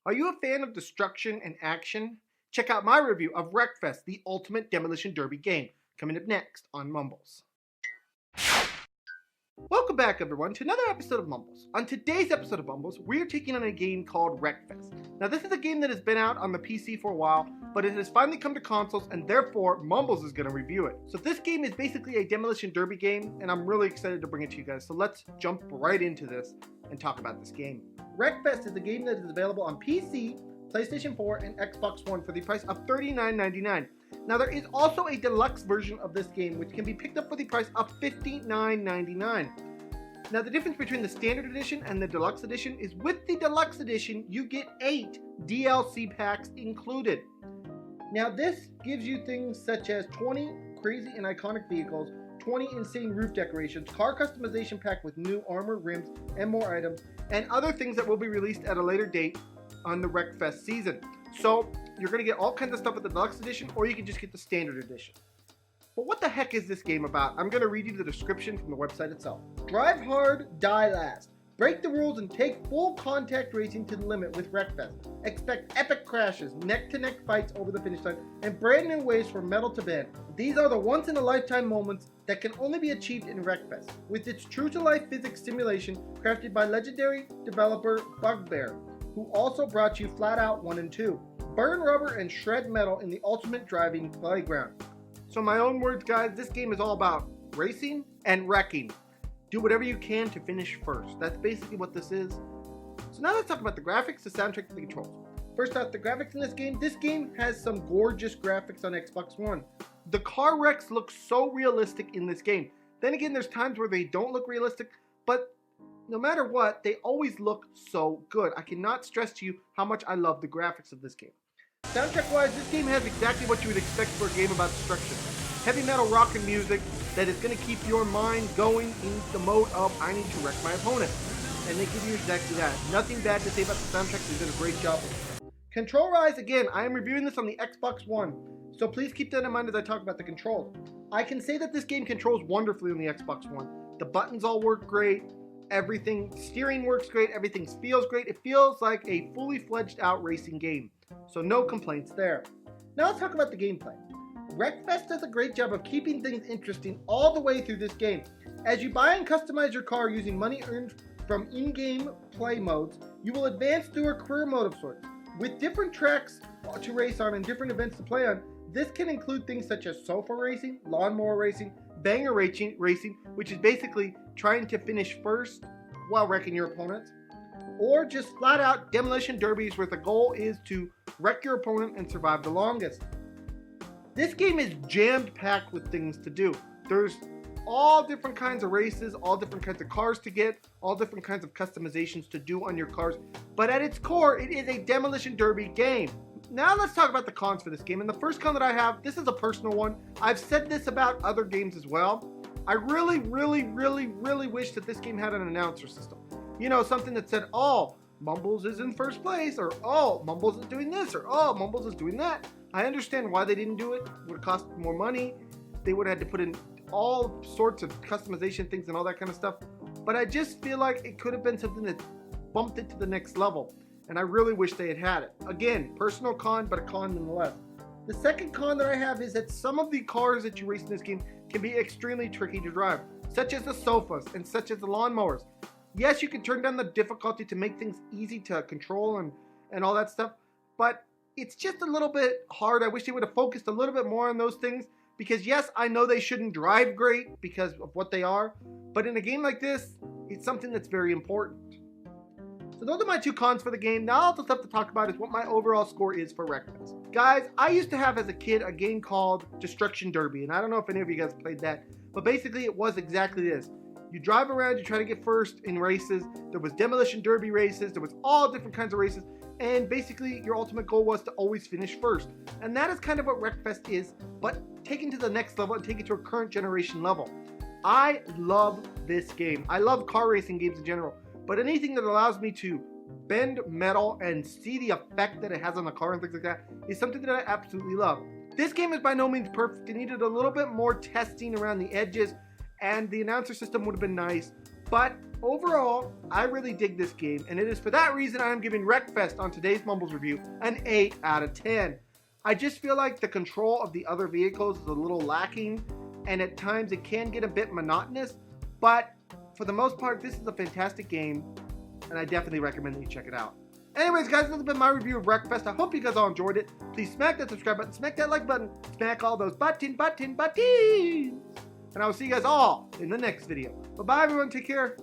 Are you a fan of destruction and action? Check out my review of Wreckfest, the ultimate Demolition Derby game, coming up next on Mumbles. Welcome back, everyone, to another episode of Mumbles. On today's episode of Mumbles, we're taking on a game called Wreckfest. Now, this is a game that has been out on the PC for a while, but it has finally come to consoles, and therefore, Mumbles is going to review it. So this game is basically a Demolition Derby game, and I'm really excited to bring it to you guys. So let's jump right into this and talk about this game. Wreckfest is a game that is available on PC, PlayStation 4, and Xbox One for the price of $39.99. Now, there is also a deluxe version of this game, which can be picked up for the price of $59.99. Now, the difference between the standard edition and the deluxe edition is with the deluxe edition, you get 8 DLC packs included. Now, this gives you things such as 20 crazy and iconic vehicles, 20 insane roof decorations, car customization pack with new armor, rims, and more items, and other things that will be released at a later date on the Wreckfest season. So, you're going to get all kinds of stuff with the deluxe edition, or you can just get the standard edition. But what the heck is this game about? I'm going to read you the description from the website itself. Drive hard, die last. Break the rules and take full contact racing to the limit with Wreckfest. Expect epic crashes, neck-to-neck fights over the finish line, and brand new ways for metal to bend. These are the once-in-a-lifetime moments that can only be achieved in Wreckfest, with its true-to-life physics simulation crafted by legendary developer Bugbear, who also brought you Flat Out 1 and 2. Burn rubber and shred metal in the ultimate driving playground. So in my own words, guys, this game is all about racing and wrecking. Do whatever you can to finish first. That's basically what this is. So now let's talk about the graphics, the soundtrack, and the controls. First off, the graphics in this game. This game has some gorgeous graphics on Xbox One. The car wrecks look so realistic in this game. Then again, there's times where they don't look realistic, but no matter what, they always look so good. I cannot stress to you how much I love the graphics of this game. Soundtrack-wise, this game has exactly what you would expect for a game about destruction. Heavy metal rock and music that is going to keep your mind going in the mode of, I need to wreck my opponent. And they give you exactly that. Nothing bad to say about the soundtrack. They did a great job with it. Control-wise, again, I am reviewing this on the Xbox One, so please keep that in mind as I talk about the controls. I can say that this game controls wonderfully on the Xbox One. The buttons all work great. Everything, steering works great. Everything feels great. It feels like a fully fledged out racing game. So no complaints there. Now let's talk about the gameplay. Wreckfest does a great job of keeping things interesting all the way through this game. As you buy and customize your car using money earned from in-game play modes, you will advance through a career mode of sorts. With different tracks to race on and different events to play on, this can include things such as sofa racing, lawnmower racing, banger racing, which is basically trying to finish first while wrecking your opponents, or just flat out demolition derbies where the goal is to wreck your opponent and survive the longest. This game is jammed packed with things to do. There's all different kinds of races, all different kinds of cars to get, all different kinds of customizations to do on your cars, but at its core, it is a demolition derby game. Now let's talk about the cons for this game, and the first con that I have, this is a personal one. I've said this about other games as well. I really wish that this game had an announcer system. You know, something that said, oh, Mumbles is in first place, or oh, Mumbles is doing this, or oh, Mumbles is doing that. I understand why they didn't do it. It would cost more money. They would have had to put in all sorts of customization things and all that kind of stuff. But I just feel like it could have been something that bumped it to the next level. And I really wish they had had it. Again, personal con, but a con nonetheless. The second con that I have is that some of the cars that you race in this game can be extremely tricky to drive, such as the sofas and such as the lawnmowers. Yes, you can turn down the difficulty to make things easy to control and all that stuff, but it's just a little bit hard. I wish they would have focused a little bit more on those things, because yes, I know they shouldn't drive great because of what they are, but in a game like this, it's something that's very important. So those are my two cons for the game. Now all the stuff to talk about is what my overall score is for Wreckfest. Guys, I used to have as a kid a game called Destruction Derby, and I don't know if any of you guys played that, but basically it was exactly this. You drive around, you try to get first in races. There was Demolition Derby races, there was all different kinds of races, and basically your ultimate goal was to always finish first. And that is kind of what Wreckfest is, but taken to the next level and take it to a current generation level. I love this game. I love car racing games in general, but anything that allows me to bend metal and see the effect that it has on the car and things like that is something that I absolutely love. This game is by no means perfect. It needed a little bit more testing around the edges, and the announcer system would have been nice, but Overall, I really dig this game, and it is for that reason I am giving Wreckfest on today's Mumbles review an 8 out of 10. I just feel like the control of the other vehicles is a little lacking, and at times it can get a bit monotonous, but for the most part, this is a fantastic game, and I definitely recommend that you check it out. Anyways, guys, this has been my review of Wreckfest. I hope you guys all enjoyed it. Please smack that subscribe button, smack that like button, smack all those buttons. And I will see you guys all in the next video. Bye-bye, everyone. Take care.